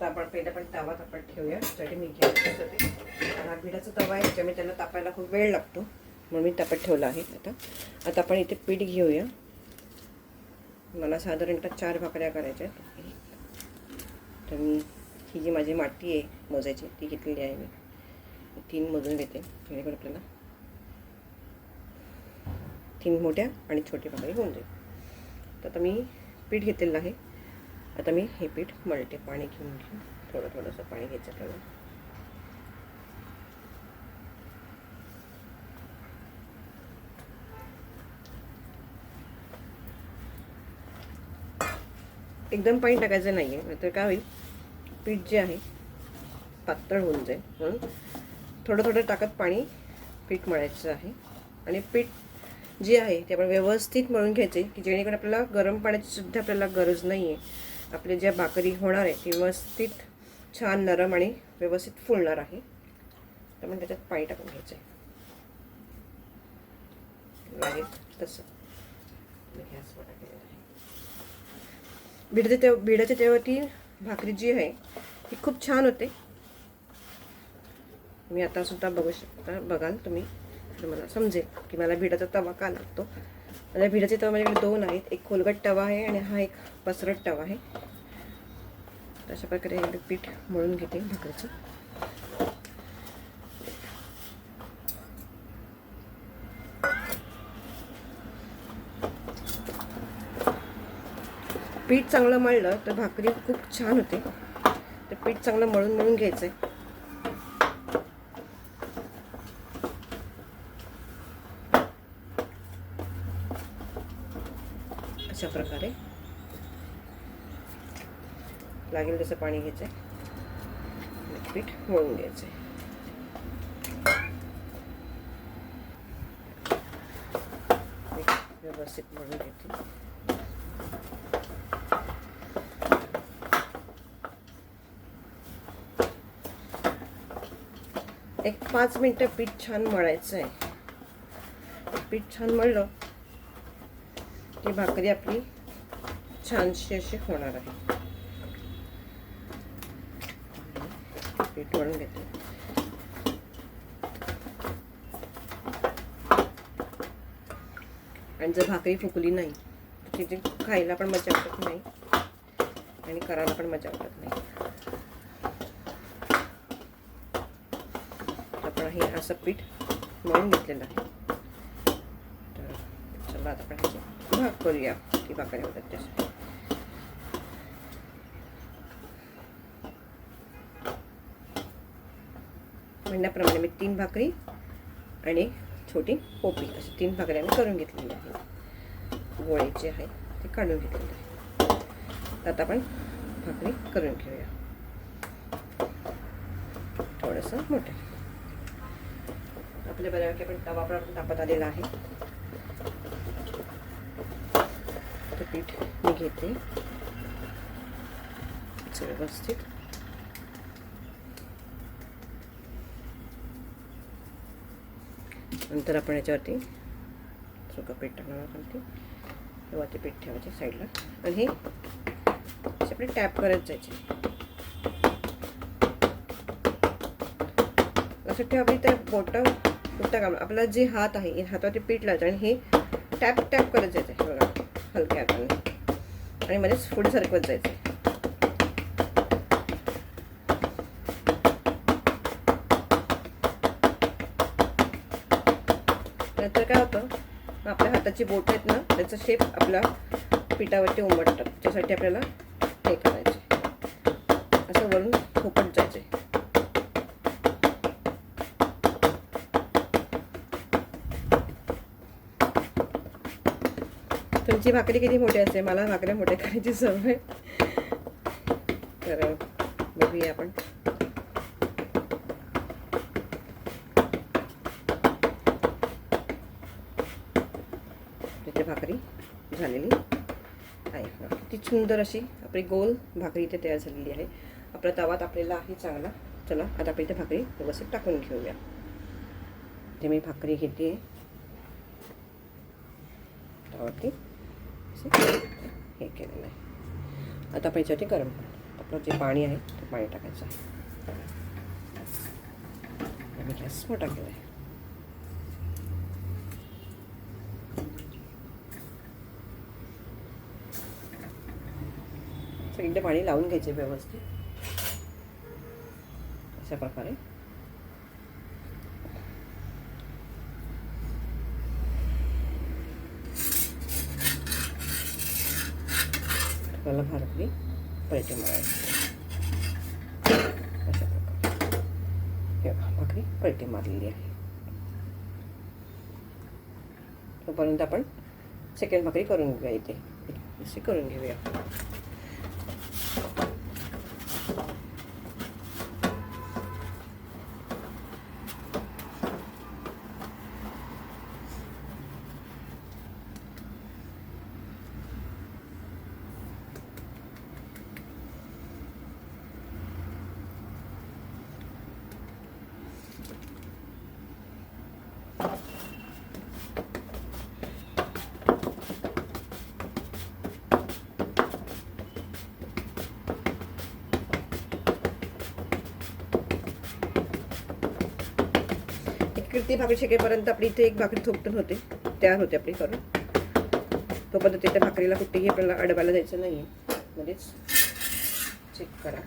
तर आपण पहिला पण तवा तापत ठेवूया. त्यासाठी मी घेते हा भिडाचा तवा आहे, त्यामुळे त्याला तापायला खूप वेळ लागतो, म्हणून मी तापत ठेवला आहे. आता आपण इथे पीठ घेऊया. मला साधारणतः 4 भाकऱ्या करायच्या आहेत. तर मी ही जी माझी माती आहे मोजायची ती घेतलेली आहे. मी 3 मोजून घेते, जेणेकरून आपल्याला 3 मोठ्या आणि छोटी भाकरी होऊन जाईल. तर आता मी पीठ घेतलेलं आहे. आता मी हे पीठ मळते. पाणी घेऊन थोडंसं पाणी घ्यायचं आपल्याला. एकदम पाणी टाकायचं नाही आहे, तर काय होईल, पीठ जे आहे पातळ होऊन जाईल. म्हणून थोडं टाकत पाणी पीठ मळायचं आहे. आणि पीठ जे आहे ते आपण व्यवस्थित मळून घ्यायचे, की जेणेकरून आपल्याला गरम पाण्याची सुद्धा आपल्याला गरज नाही आहे. आपल्या ज्या भाकरी होणार आहे ती व्यवस्थित छान नरम आणि व्यवस्थित फुलणार आहे. त्यामुळे त्याच्यात पाणी टाकून घ्यायचं आहे लागेल तसं. गॅसवर टाकलेलं आहे. भिडाच्या तेव्हाची भाकरी जी आहे ती खूप छान होते. मी आता सुद्धा बघू शकता, बघाल तुम्ही, मला समजेल की मला भिडाचा तवा का लागतो. मला भिडाचे तवा माझ्याकडे 2 आहेत. एक खोलगट तवा आहे आणि हा एक पसरट तवा आहे. अशा प्रकारे हे पीठ मळून घेते भाकरीचं. पीठ चांगलं मळलं तर भाकरी खूप छान होते. तर पीठ चांगलं मळून घ्यायचं आहे. अशा प्रकारे लागेल तसं पाणी घ्यायचं आहे. पीठ मळून घ्यायचं आहे. व्यवस्थित मळून घ्यायचे. एक 5 मिनिटं पीठ छान मळायचं आहे. पीठ छान मळलं की भाकरी आपली छानशी अशी होणार आहे. पीठ मळून घेते. आणि जर भाकरी फुकली नाही तर तिथे खायला पण मजा वाटत नाही आणि करायला पण मजा वाटत नाही. आपण हे असं पीठ मळून घेतलेलं आहे. तर चला आता आपण ह्याची भाग करूया की भाकरी होतात त्यासाठी. म्हणण्याप्रमाणे मी 3 भाकरी आणि छोटी पोपी अशी 3 भाकरी आम्ही करून घेतलेली आहे. गोळे जे आहे ते काढून घेतलेले आहे. आता आपण भाकरी करून घेऊया थोडंसं मोठं. आपल्या बऱ्यापैकी आपण तवा पण तापत आलेला आहे. तर पीठ मी घेते व्यवस्थित. नंतर आपण याच्यावरती सुकं पीठ टाकणार खालती. तेव्हा ते पीठ ठेवायचे साईडला आणि हे आपले टॅप करत जायचे. असं ठेवा आपली त्या बोटं उठता काम. आपला जे हात आहे हातावरती पीठ लावायचं आणि हे टॅप करत जायचं बघा हलक्या हाताने आणि मध्येच पुढे सरकवत जायचं. नंतर काय होतं, आपल्या हाताची बोट आहेत ना त्याचा शेप आपल्या पिठावरती उमटतात. त्यासाठी आपल्याला हे करायचे, असं वरून खोपट जायचे. तुमची भाकरी किती मोठी असते? मला भाकऱ्या मोठ्या करायची सवय. तर बघूया आपण. त्याची भाकरी झालेली आहे. किती सुंदर अशी आपली गोल भाकरी इथे तयार झालेली आहे. आपला तवा तापलेला आहे चांगला. चला आता आपण इथे भाकरी व्यवस्थित टाकून घेऊया. ते मी भाकरी घेते तवावरती हे केलेलं आहे. आता आपण याच्यावरती गरम आपलं जे पाणी आहे पाणी टाकायचं आहे. मी गॅस मोठा केला आहे. सगळीकडे पाणी लावून घ्यायचे व्यवस्थित अशा प्रकारे. आपल्याला भाकरी पलटी मारायची अशा प्रकारे. हे भाकरी पलटी मारलेली आहे. तोपर्यंत आपण सेकंड भाकरी करून घेऊया. इथे अशी करून घेऊया. ती भाकरी शेकेपर्यंत आपली इथे एक भाकरी थोपटून होते, तयार होते आपली करून. तोपर्यंत त्या भाकरीला कुठेही आपल्याला अडवायला जायचं नाही आहे. मध्येच चेक करा.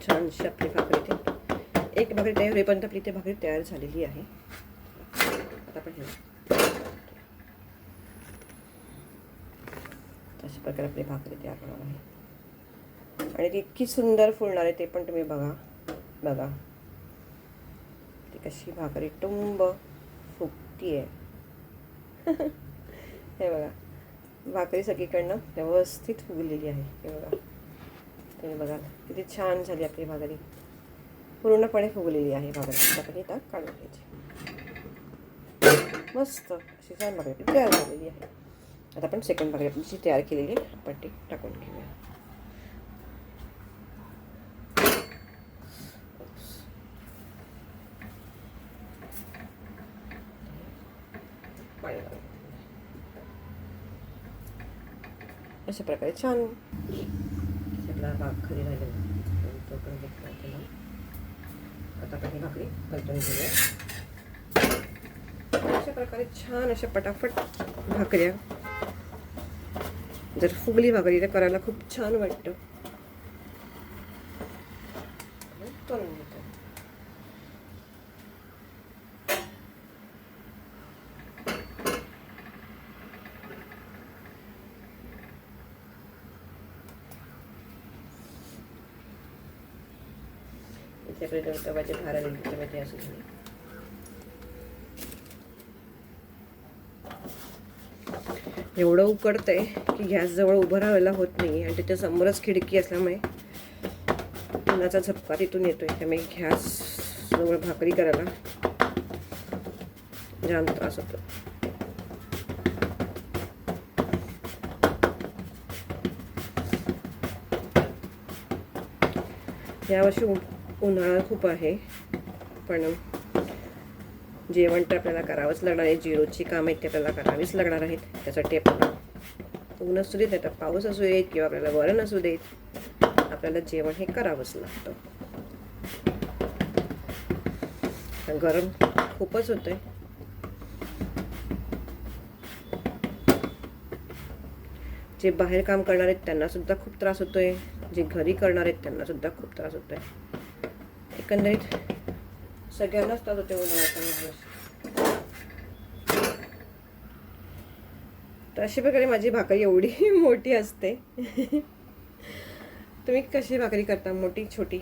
छानशी आपली भाकरी इथे एक भाकरी तयार होईपर्यंत आपली इथे भाकरी तयार झालेली आहे. आता आपण अशा प्रकारे आपली भाकरी तयार होणार आहे आणि ती इतकी सुंदर फुलणार आहे ते पण तुम्ही बघा. बघा ती कशी भाकरी टुंब फुगती आहे. हे बघा भाकरी सगळीकडनं व्यवस्थित फुगलेली आहे. हे बघा तुम्ही बघा किती छान झाली आपली भाकरी. पूर्णपणे फुगलेली आहे भाकरी. आपण इथं काढून घ्यायची. मस्त अशी छान भाकरी तयार झालेली आहे. आता आपण सेकंड भाकरी आपली जी तयार केलेली आहे आपण ती टाकून घेऊया. अशा प्रकारे छान आपला भाकरी राहिलेला तो पण केला. आता आपण ही भाकरी परतून घेऊया. अशा प्रकारे छान अशा पटापट भाकऱ्या जर फुगली भाकरी तर करायला खूप छान वाटतं. करून घेतो. इथे तवाचे भार आले त्यामुळे ते असं झाले. एवढं उकडतंय की गॅसजवळ उभं राहायला होत नाही आणि त्याच्या समोरच खिडकी असल्यामुळे उन्हाचा झपका तिथून येतोय. त्यामुळे गॅस जवळ भाकरी करायला जाम त्रास होतो. यावर्षी उन्हाळा खूप आहे पण जेवण तर आपल्याला करावंच लागणार आहे. झिरोची काम आहेत ते आपल्याला करावीच लागणार आहेत. त्यासाठी आपल्याला ऊन असू देत आता पाऊस असू देत किंवा आपल्याला वरण असू देत आपल्याला जेवण हे करावंच लागतं. गरम खूपच होतंय. जे बाहेर काम करणार आहेत त्यांना सुद्धा खूप त्रास होतोय. जे घरी करणार आहेत त्यांना सुद्धा खूप त्रास होतोय. एकंदरीत सगळ्यांनाच त्रास होते उन्हाळ्याचा. तर अशा प्रकारे माझी भाकरी एवढी मोठी असते. तुम्ही कशी भाकरी करता, मोठी छोटी,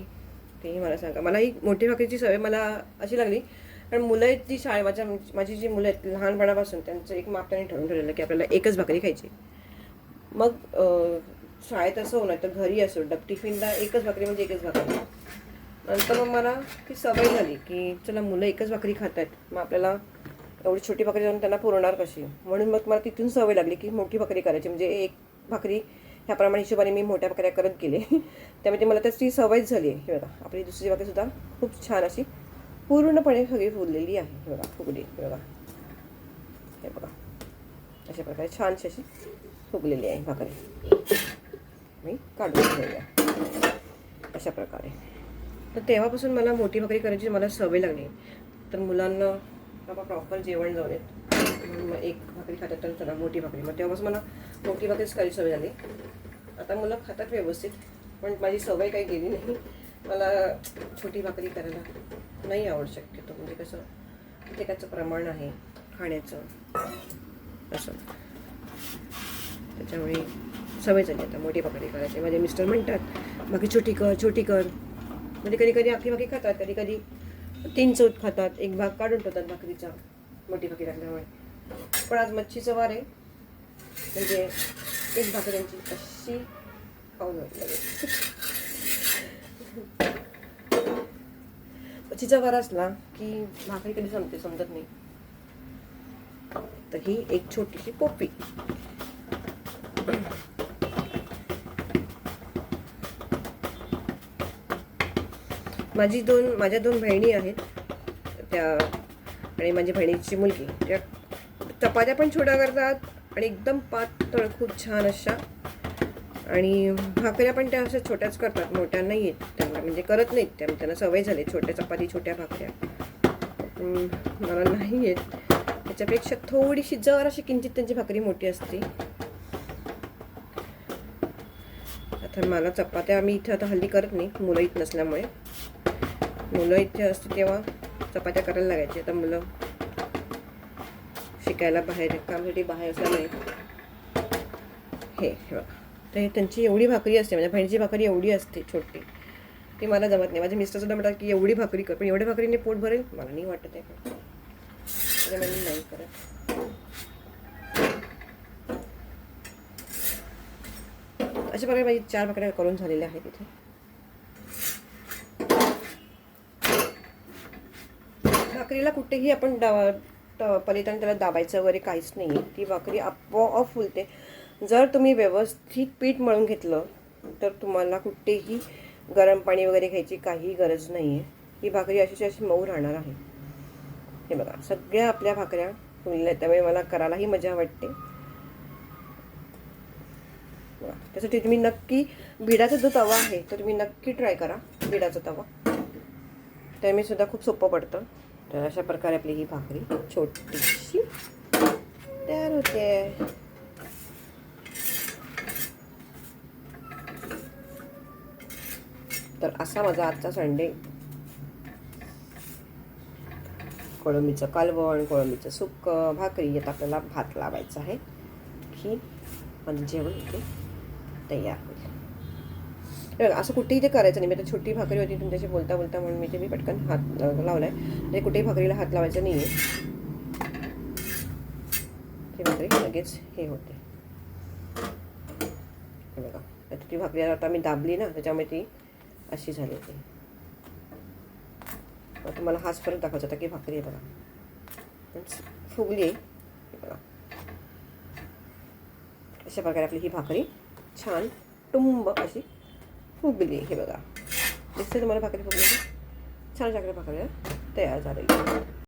तेही मला सांगा. मला ही मोठी भाकरीची सवय मला अशी लागली कारण मुलं आहेत जी माझी जी मुलं आहेत लहानपणापासून त्यांचं एक माप त्यांनी ठरवून ठेवलेलं की आपल्याला एकच भाकरी खायची. मग शाळेत असो नाही तर घरी असो टिफिनला एकच भाकरी म्हणजे एकच भाकरी. नंतर मग मला ती सवय झाली की चला मुलं एकच भाकरी खात आहेत, मग आपल्याला एवढी छोटी भाकरी जाऊन त्यांना पुरवणार कशी. म्हणून मग मला तिथून सवय लागली की मोठी भाकरी करायची, म्हणजे एक भाकरी ह्याप्रमाणे हिशोबाने मी मोठ्या भाकऱ्या करत गेले. त्यामुळे मला त्याची सवयच झाली आहे. हे बघा आपली दुसरी भाकरीसुद्धा खूप छान अशी पूर्णपणे सगळी फुललेली आहे. हे बघा फुगली, हे बघा, हे बघा अशा प्रकारे छानशी अशी फुगलेली आहे भाकरी. मी काढून ठेवली आहे अशा प्रकारे. तर तेव्हापासून मला मोठी भाकरी करायची मला सवय लागली. तर मुलांना बाबा प्रॉपर जेवण जाऊन येत म्हणून मग एक भाकरी खातात तर चला मोठी भाकरी, मग तेव्हापासून मला मोठी भाकरीच करायची सवय झाली. आता मुलं खातात व्यवस्थित, पण माझी सवय काही गेली नाही. मला छोटी भाकरी करायला नाही आवड शक्यतो, म्हणजे कसं प्रत्येकाचं प्रमाण आहे खाण्याचं असं, त्याच्यामुळे सवय झाली आता मोठी भाकरी करायची. माझे मिस्टर म्हणतात भाकरी छोटी कर छोटी कर, म्हणजे कधी कधी अख्खी भाकरी खातात, कधी कधी 3 चौथ खातात, एक भाग काढून ठेवतात भाकरीचा मोठी भाकरी टाकल्यामुळे. पण आज मच्छीचं वार आहे म्हणजे एक भाकऱ्यांची अशी खाऊन लागेल. मच्छीचा वार असला की भाकरी कधी समजत नाही. तर ही एक छोटीशी पोपी. माझ्या दोन बहिणी आहेत त्या, आणि माझ्या बहिणीची मुलगी, त्या चपात्या पण छोट्या करतात आणि एकदम पातळ खूप छान अशा, आणि भाकऱ्या पण त्या अशा छोट्याच करतात, मोठ्या नाही आहेत त्यांना, म्हणजे करत नाहीत त्या, त्यांना सवय झाली छोट्या चपाती छोट्या भाकऱ्या. मला नाही येत, त्याच्यापेक्षा थोडीशी जराशी किंचित त्यांची भाकरी मोठी असते. आता मला चपात्या मी इथं आता हल्ली करत नाही, मुलं इथं नसल्यामुळे. मुलं इथे असते तेव्हा चपात्या करायला लागायची. आता मुलं शिकायला बाहेर कामासाठी बाहेर असल्यामुळे हे बघा, तर त्यांची एवढी भाकरी असते, माझ्या बहिणीची भाकरी एवढी असते छोटी, ती मला जमत नाही. माझे मिस्टर सुद्धा म्हणतात की एवढी भाकरी कर, पण एवढी भाकरीने पोट भरेल मला नाही वाटत आहे, त्याच्यामुळे नाही करत. अशा प्रकारे माझी 4 भाकऱ्या करून झालेल्या आहेत इथे. भाकरीला कुठेही आपण पलीकडे त्याला दाबायचं वगैरे काहीच नाही, ती भाकरी आपोआप फुलते. जर तुम्ही व्यवस्थित पीठ मळून घेतलं तर तुम्हाला कुठेही गरम पाणी वगैरे घ्यायची काही गरज नाही आहे. ही भाकरी अशी मऊ राहणार आहे. हे बघा सगळ्या आपल्या भाकऱ्या फुलल्या, त्यामुळे मला करायलाही मजा वाटते. त्यासाठी तुम्ही नक्की भिडाचा जो तवा आहे तर तुम्ही नक्की ट्राय करा भिडाचा तवा, त्यामुळे सुद्धा खूप सोपं पडतं. तर अशा प्रकारे आपली ही भाकरी छोटीशी तयार होते. तर असा माझा आजचा संडे, कोळंबीचं कालवण, कोळंबीचं सुक्कं, भाकरी. आता आपल्याला भात लावायचा आहे की माझं जेवण इथे तयार होईल. असं कुठेही ते करायचं नाही. मी आता छोटी भाकरी होती तुमच्याशी बोलता बोलता म्हणून मी पटकन हात लावलाय. म्हणजे कुठेही भाकरीला हात लावायचा नाही आहे, ती भाकरी लगेच हे होते. हे बघा आता ती भाकरी आता मी दाबली ना, त्याच्यामुळे ती अशी झाली होती. आता मला हाच फरक दाखवायचा होता की भाकरी आहे बघा फुगली आहे. बघा अशा प्रकारे आपली ही भाकरी छान टुंब अशी फुगली. हे बघा दिसते तुम्हाला भाकरी फुगलेली, छान भाकरी तयार झालेली.